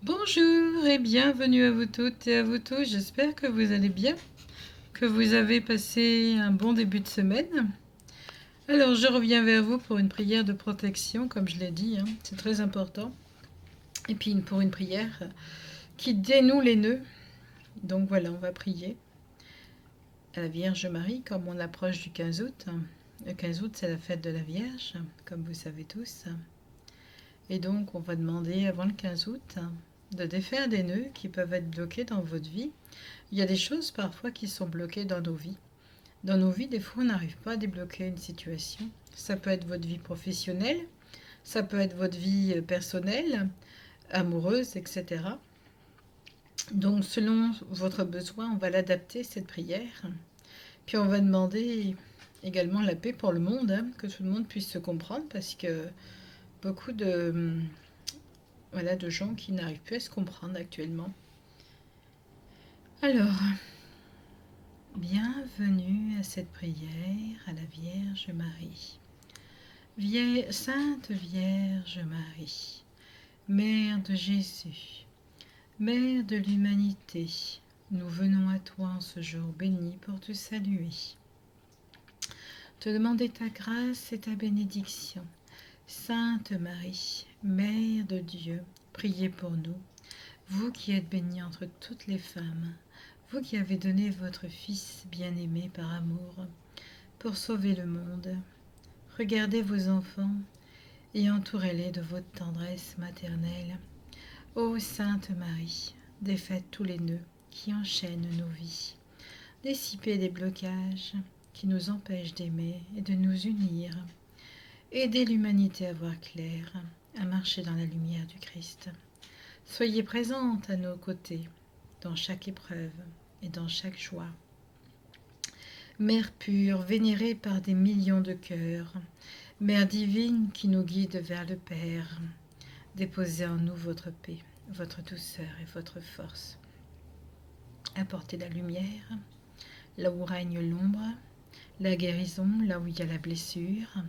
Bonjour et bienvenue à vous toutes et à vous tous. J'espère que vous allez bien, que vous avez passé un bon début de semaine. Alors, je reviens vers vous pour une prière de protection, comme je l'ai dit, hein, c'est très important. Et puis pour une prière qui dénoue les nœuds. Donc voilà, on va prier à la Vierge Marie comme on approche du 15 août. Le 15 août, c'est la fête de la Vierge, comme vous savez tous. Et donc, on va demander avant le 15 août de défaire des nœuds qui peuvent être bloqués dans votre vie. Il y a des choses parfois qui sont bloquées dans nos vies. Dans nos vies, des fois, on n'arrive pas à débloquer une situation. Ça peut être votre vie professionnelle, ça peut être votre vie personnelle, amoureuse, etc. Donc, selon votre besoin, on va l'adapter, cette prière. Puis, on va demander également la paix pour le monde, hein, que tout le monde puisse se comprendre, parce que beaucoup de gens qui n'arrivent plus à se comprendre actuellement. Alors, bienvenue à cette prière à la Vierge Marie. Sainte Vierge Marie, Mère de Jésus, Mère de l'humanité, nous venons à toi en ce jour béni pour te saluer, te demander ta grâce et ta bénédiction. Sainte Marie, Mère de Dieu, priez pour nous, vous qui êtes bénie entre toutes les femmes, vous qui avez donné votre Fils bien-aimé par amour, pour sauver le monde. Regardez vos enfants et entourez-les de votre tendresse maternelle. Ô Sainte Marie, défaites tous les nœuds qui enchaînent nos vies. Dissipez les blocages qui nous empêchent d'aimer et de nous unir. Aidez l'humanité à voir clair, à marcher dans la lumière du Christ. Soyez présente à nos côtés, dans chaque épreuve et dans chaque joie. Mère pure, vénérée par des millions de cœurs, Mère divine qui nous guide vers le Père, déposez en nous votre paix, votre douceur et votre force. Apportez la lumière là où règne l'ombre, la guérison là où il y a la blessure,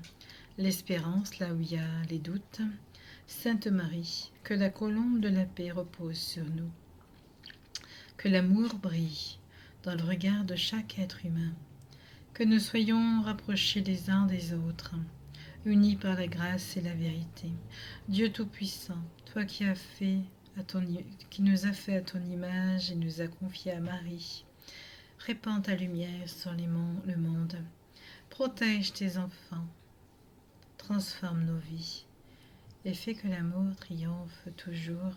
l'espérance là où il y a les doutes. Sainte Marie, que la colombe de la paix repose sur nous, que l'amour brille dans le regard de chaque être humain, que nous soyons rapprochés les uns des autres, unis par la grâce et la vérité. Dieu Tout-Puissant, toi qui nous as fait à ton image et nous as confié à Marie, répands ta lumière sur le monde, protège tes enfants, transforme nos vies et fais que l'amour triomphe toujours.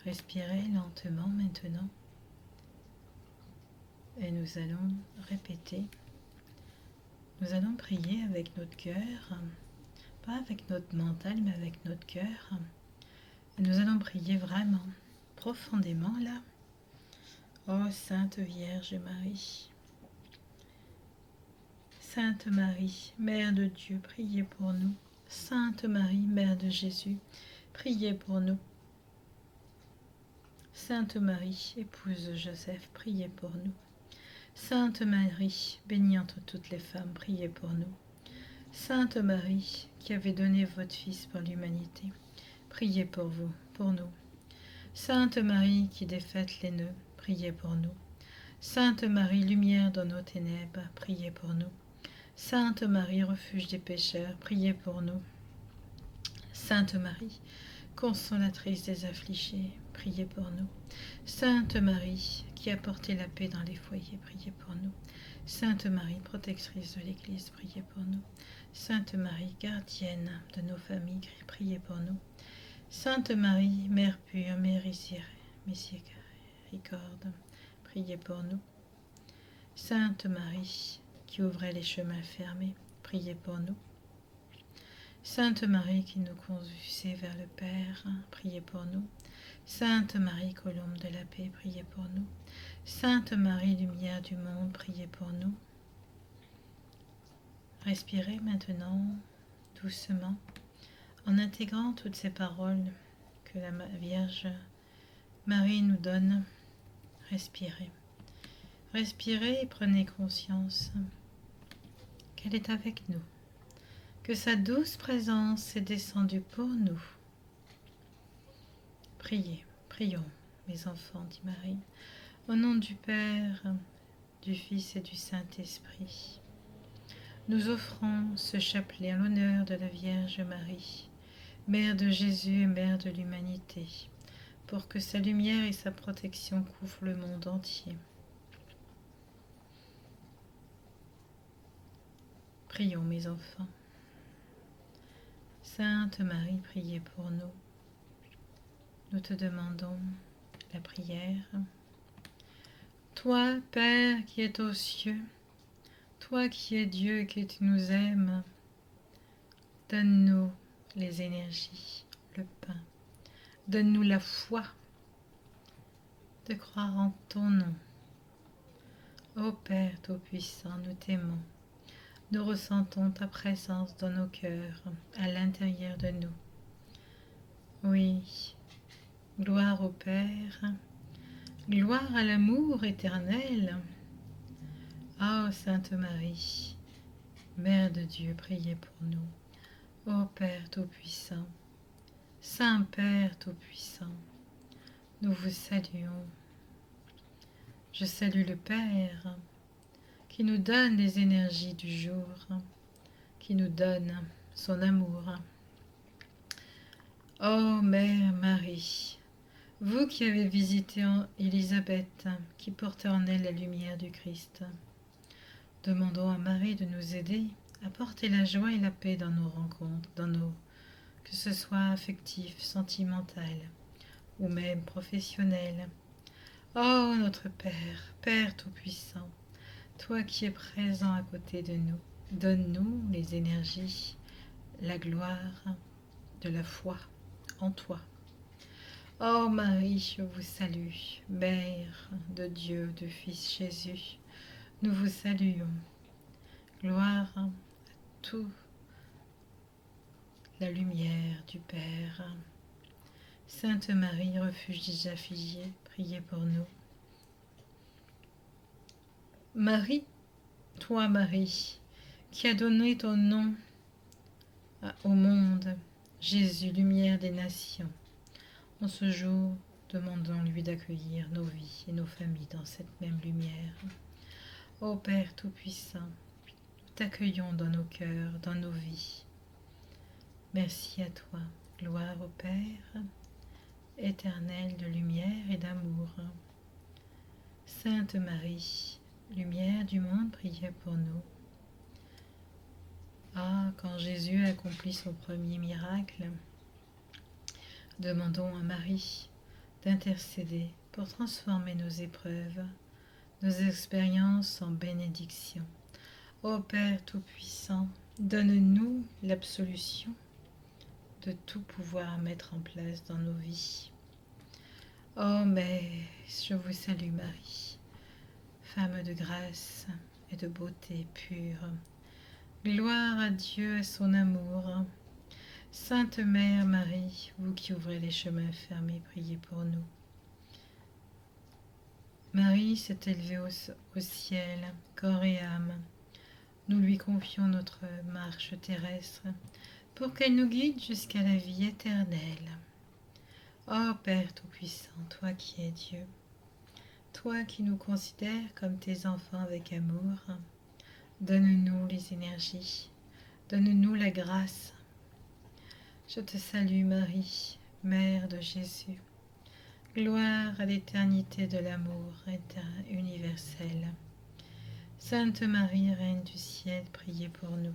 Respirez lentement maintenant et nous allons répéter. Nous allons prier avec notre cœur, pas avec notre mental, mais avec notre cœur. Et nous allons prier vraiment, profondément là. Ô Sainte Vierge Marie, Sainte Marie, Mère de Dieu, priez pour nous. Sainte Marie, Mère de Jésus, priez pour nous. Sainte Marie, épouse de Joseph, priez pour nous. Sainte Marie, bénie entre toutes les femmes, priez pour nous. Sainte Marie, qui avez donné votre Fils pour l'humanité, priez pour vous, pour nous. Sainte Marie, qui défaites les nœuds, priez pour nous. Sainte Marie, lumière dans nos ténèbres, priez pour nous. Sainte Marie, refuge des pécheurs, priez pour nous. Sainte Marie, consolatrice des affligés, priez pour nous. Sainte Marie, qui apportez la paix dans les foyers, priez pour nous. Sainte Marie, protectrice de l'Église, priez pour nous. Sainte Marie, gardienne de nos familles, priez pour nous. Sainte Marie, Mère pure, Mère miséricorde, priez pour nous. Sainte Marie, qui ouvrez les chemins fermés, priez pour nous. Sainte Marie, qui nous conduisez vers le Père, priez pour nous. Sainte Marie, colombe de la paix, priez pour nous. Sainte Marie, lumière du monde, priez pour nous. Respirez maintenant doucement en intégrant toutes ces paroles que la Vierge Marie nous donne. Respirez. Respirez et prenez conscience qu'elle est avec nous, que sa douce présence est descendue pour nous. Priez, prions, mes enfants, dit Marie, au nom du Père, du Fils et du Saint-Esprit. Nous offrons ce chapelet en l'honneur de la Vierge Marie, Mère de Jésus et Mère de l'humanité, pour que sa lumière et sa protection couvrent le monde entier. Prions, mes enfants. Sainte Marie, priez pour nous. Nous te demandons la prière. Toi, Père qui es aux cieux, toi qui es Dieu et qui nous aimes, donne-nous les énergies, le pain. Donne-nous la foi de croire en ton nom. Ô Père Tout-Puissant, nous t'aimons. Nous ressentons ta présence dans nos cœurs, à l'intérieur de nous. Oui, gloire au Père, gloire à l'amour éternel. Ô Sainte Marie, Mère de Dieu, priez pour nous. Ô Père Tout-Puissant, Saint Père Tout-Puissant, nous vous saluons. Je salue le Père qui nous donne les énergies du jour, qui nous donne son amour. Ô Mère Marie, vous qui avez visité Élisabeth, qui portait en elle la lumière du Christ, demandons à Marie de nous aider à porter la joie et la paix dans nos rencontres, que ce soit affectif, sentimental ou même professionnel. Ô notre Père, Père Tout-Puissant, toi qui es présent à côté de nous, donne-nous les énergies, la gloire de la foi en toi. Ô Marie, je vous salue, Mère de Dieu, de Fils Jésus, nous vous saluons. Gloire à toute la lumière du Père. Sainte Marie, refuge des affligés, priez pour nous. Marie, toi Marie, qui as donné ton nom au monde, Jésus, lumière des nations, en ce jour, demandons-lui d'accueillir nos vies et nos familles dans cette même lumière. Ô Père Tout-Puissant, nous t'accueillons dans nos cœurs, dans nos vies. Merci à toi, gloire au Père, éternel de lumière et d'amour. Sainte Marie, lumière du monde, priez pour nous. Ah, quand Jésus accomplit son premier miracle, demandons à Marie d'intercéder pour transformer nos épreuves, nos expériences en bénédiction. Ô Père Tout-Puissant, donne-nous l'absolution de tout pouvoir mettre en place dans nos vies. Oh, mais je vous salue Marie, femme de grâce et de beauté pure. Gloire à Dieu et son amour. Sainte Mère Marie, vous qui ouvrez les chemins fermés, priez pour nous. Marie s'est élevée au ciel, corps et âme. Nous lui confions notre marche terrestre pour qu'elle nous guide jusqu'à la vie éternelle. Ô Père Tout-Puissant, toi qui es Dieu, toi qui nous considères comme tes enfants avec amour, donne-nous les énergies, donne-nous la grâce. Je te salue Marie, Mère de Jésus. Gloire à l'éternité de l'amour universel. Sainte Marie, Reine du ciel, priez pour nous.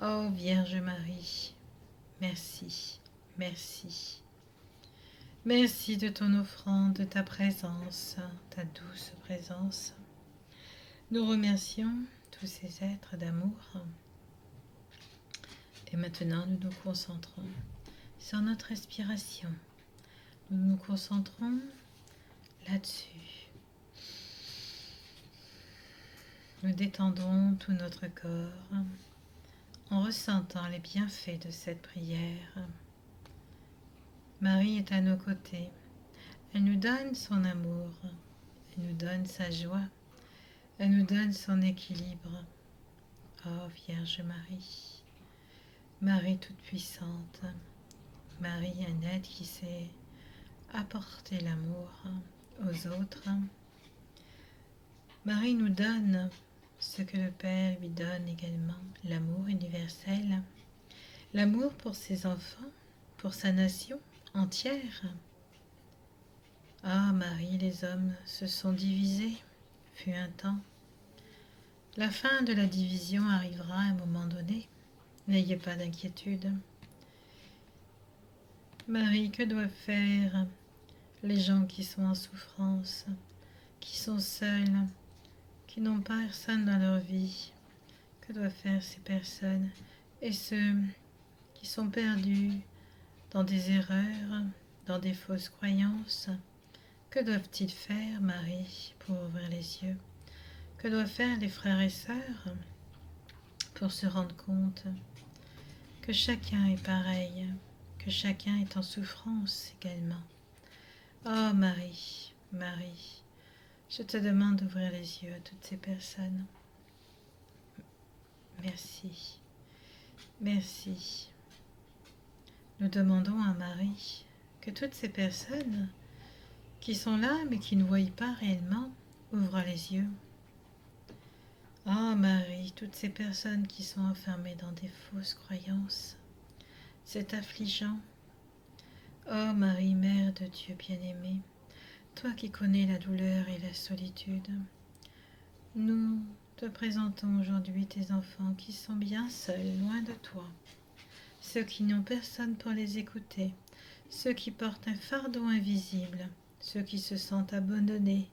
Ô Vierge Marie, merci, merci. Merci de ton offrande, de ta présence, ta douce présence. Nous remercions tous ces êtres d'amour. Et maintenant, nous nous concentrons sur notre respiration. Nous nous concentrons là-dessus. Nous détendons tout notre corps en ressentant les bienfaits de cette prière. Marie est à nos côtés. Elle nous donne son amour. Elle nous donne sa joie. Elle nous donne son équilibre. Oh Vierge Marie, Marie toute puissante, Marie, un être qui sait apporter l'amour aux autres. Marie nous donne ce que le Père lui donne également, l'amour universel, l'amour pour ses enfants, pour sa nation entière. Ah, Marie, les hommes se sont divisés, fut un temps. La fin de la division arrivera à un moment donné. N'ayez pas d'inquiétude. Marie, que doivent faire les gens qui sont en souffrance, qui sont seuls, qui n'ont pas personne dans leur vie? Que doivent faire ces personnes? Et ceux qui sont perdus dans des erreurs, dans des fausses croyances, que doivent-ils faire, Marie, pour ouvrir les yeux? Que doivent faire les frères et sœurs pour se rendre compte que chacun est pareil, que chacun est en souffrance également? Oh Marie, Marie, je te demande d'ouvrir les yeux à toutes ces personnes. Merci, merci. Nous demandons à Marie que toutes ces personnes qui sont là mais qui ne voient pas réellement ouvrent les yeux. Oh Marie, toutes ces personnes qui sont enfermées dans des fausses croyances, c'est affligeant. Oh Marie, Mère de Dieu bien-aimée, toi qui connais la douleur et la solitude, nous te présentons aujourd'hui tes enfants qui sont bien seuls, loin de toi, ceux qui n'ont personne pour les écouter, ceux qui portent un fardeau invisible, ceux qui se sentent abandonnés,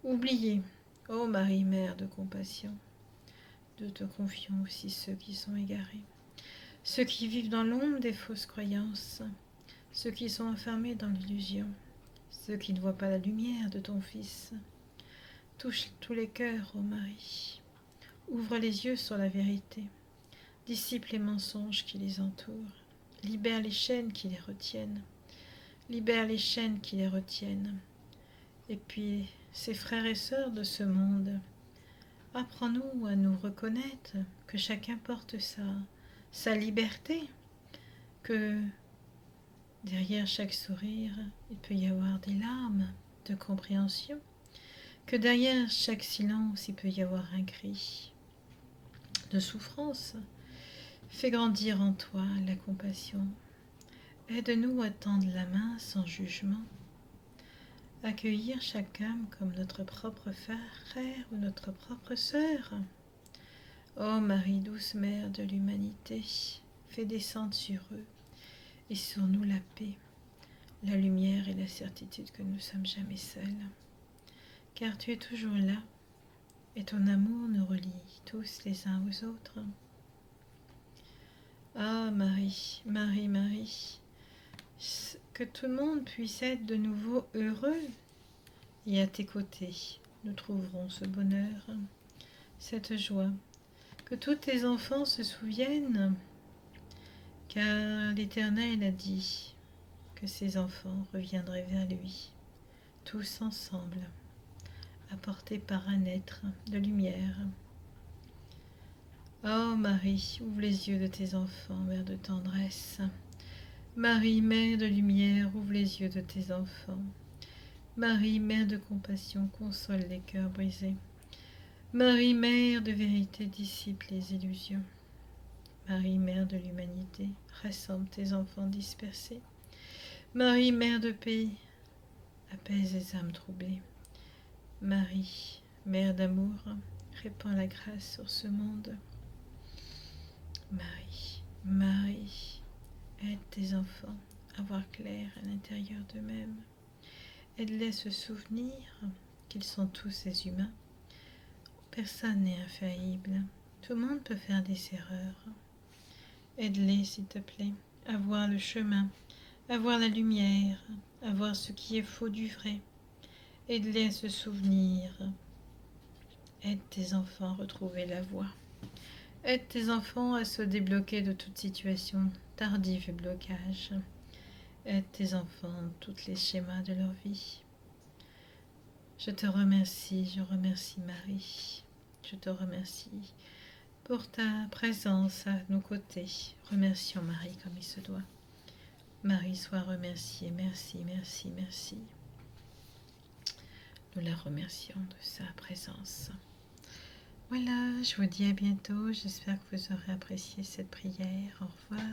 oubliés. Ô Marie, Mère de compassion, nous te confions aussi ceux qui sont égarés, ceux qui vivent dans l'ombre des fausses croyances, ceux qui sont enfermés dans l'illusion, ceux qui ne voient pas la lumière de ton Fils. Touche tous les cœurs, ô Marie. Ouvre les yeux sur la vérité. Dissipe les mensonges qui les entourent. Libère les chaînes qui les retiennent. Libère les chaînes qui les retiennent. Et puis, ces frères et sœurs de ce monde, apprends-nous à nous reconnaître que chacun porte sa liberté, que derrière chaque sourire, il peut y avoir des larmes de compréhension, que derrière chaque silence, il peut y avoir un cri de souffrance. Fais grandir en toi la compassion. Aide-nous à tendre la main sans jugement, accueillir chaque âme comme notre propre frère ou notre propre sœur. Ô Marie, douce Mère de l'humanité, fais descendre sur eux et sur nous la paix, la lumière et la certitude que nous ne sommes jamais seuls, car tu es toujours là et ton amour nous relie tous les uns aux autres. Ah Marie, Marie, Marie, que tout le monde puisse être de nouveau heureux et à tes côtés. Nous trouverons ce bonheur, cette joie. Que tous tes enfants se souviennent, car l'Éternel a dit que ses enfants reviendraient vers lui, tous ensemble, apportés par un être de lumière. Oh Marie, ouvre les yeux de tes enfants, Mère de tendresse. Marie, Mère de lumière, ouvre les yeux de tes enfants. Marie, Mère de compassion, console les cœurs brisés. Marie, Mère de vérité, dissipe les illusions. Marie, Mère de l'humanité, rassemble tes enfants dispersés. Marie, Mère de paix, apaise les âmes troublées. Marie, Mère d'amour, répands la grâce sur ce monde. Marie, Marie, aide tes enfants à voir clair à l'intérieur d'eux-mêmes. Aide-les à se souvenir qu'ils sont tous des humains. Personne n'est infaillible. Tout le monde peut faire des erreurs. Aide-les, s'il te plaît, à voir le chemin, à voir la lumière, à voir ce qui est faux du vrai. Aide-les à se souvenir. Aide tes enfants à retrouver la voie. Aide tes enfants à se débloquer de toute situation tardive et blocage. Aide tes enfants dans tous les schémas de leur vie. Je te remercie, je remercie Marie. Je te remercie pour ta présence à nos côtés. Remercions Marie comme il se doit. Marie soit remerciée. Merci, merci, merci. Nous la remercions de sa présence. Voilà, je vous dis à bientôt. J'espère que vous aurez apprécié cette prière. Au revoir.